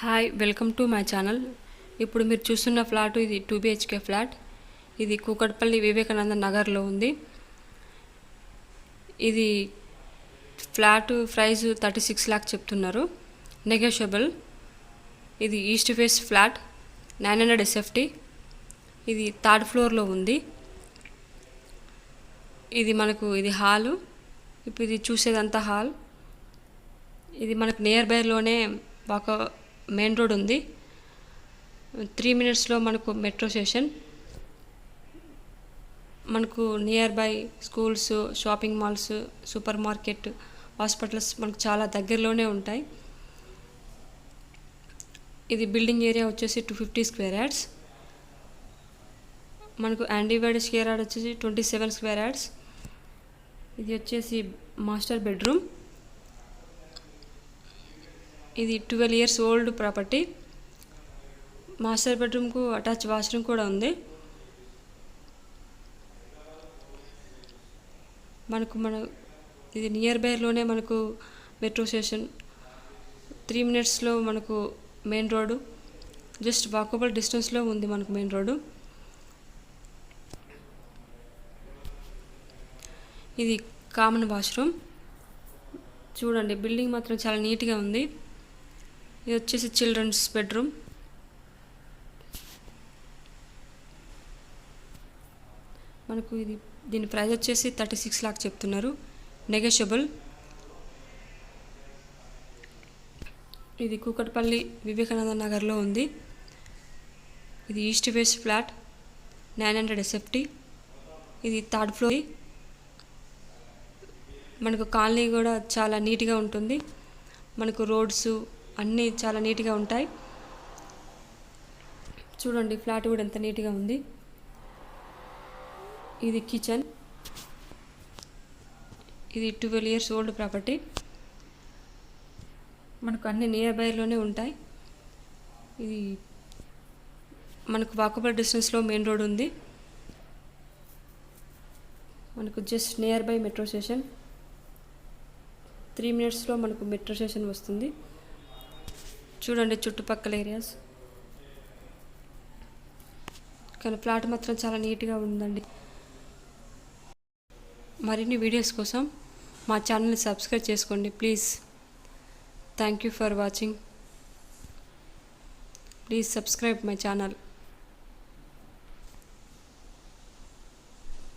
Hi welcome to my channel. ఇప్పుడు మీరు చూస్తున్న ఫ్లాట్ ఇది 2 BHK ఫ్లాట్. ఇది కుక్కట్పల్లి వివేకానంద నగర్లో ఉంది. ఇది ఫ్లాట్ ప్రైస్ 36 లాక్ చెప్తున్నారు, నెగోషియబుల్. ఇది ఈస్ట్ ఫేస్ ఫ్లాట్, 900 SFT. ఇది థర్డ్ ఫ్లోర్లో ఉంది. ఇది మనకు ఇది హాలు. ఇప్పుడు ఇది చూసేదంతా హాల్. ఇది మనకు నియర్ బైలోనే ఒక మెయిన్ రోడ్ ఉంది. 3 minutesలో మనకు మెట్రో స్టేషన్. మనకు near by schools, shopping malls, super market, hospitals మనకు చాలా దగ్గరలోనే ఉంటాయి. ఇది బిల్డింగ్ ఏరియా వచ్చేసి 250 square yards. మనకు అన్డివైడెడ్ స్క్వేర్ యార్డ్ వచ్చేసి 27 square yards. ఇది వచ్చేసి మాస్టర్ బెడ్రూమ్. ఇది 12 years ఓల్డ్ ప్రాపర్టీ. మాస్టర్ బెడ్రూమ్కు అటాచ్ వాష్రూమ్ కూడా ఉంది. ఇది నియర్ బైలోనే మనకు మెట్రో స్టేషన్. 3 minutesలో మనకు మెయిన్ రోడ్డు. జస్ట్ వాకబుల్ డిస్టెన్స్లో ఉంది మనకు మెయిన్ రోడ్డు. ఇది కామన్ వాష్రూమ్. చూడండి, బిల్డింగ్ మాత్రం చాలా నీట్గా ఉంది. ఇది వచ్చేసి చిల్డ్రన్స్ బెడ్రూమ్. మనకు దీని ప్రైస్ వచ్చేసి 36 లాక్ చెప్తున్నారు, నెగోషియబుల్. ఇది కుక్కట్పల్లి వివేకానంద నగర్లో ఉంది. ఇది ఈస్ట్ ఫేస్ ఫ్లాట్, 900 SFT. ఇది థర్డ్ ఫ్లోర్. మనకు కాలనీ కూడా చాలా నీట్గా ఉంటుంది. మనకు రోడ్స్ అన్నీ చాలా నీట్గా ఉంటాయి. చూడండి, ఫ్లాట్ కూడా ఎంత నీట్గా ఉంది. ఇది కిచెన్. ఇది 12 years ఓల్డ్ ప్రాపర్టీ. మనకు అన్ని నియర్ బైలోనే ఉంటాయి. ఇది మనకు వాకబుల్ డిస్టెన్స్లో మెయిన్ రోడ్ ఉంది. మనకు just near by metro station. 3 minutesలో మనకు మెట్రో స్టేషన్ వస్తుంది. చూడండి చుట్టుపక్కల ఏరియాస్. కానీ ఫ్లాట్ మాత్రం చాలా నీట్గా ఉందండి. మరిన్ని వీడియోస్ కోసం మా ఛానల్ని సబ్స్క్రైబ్ చేసుకోండి please. Thank you for watching. Please subscribe my channel.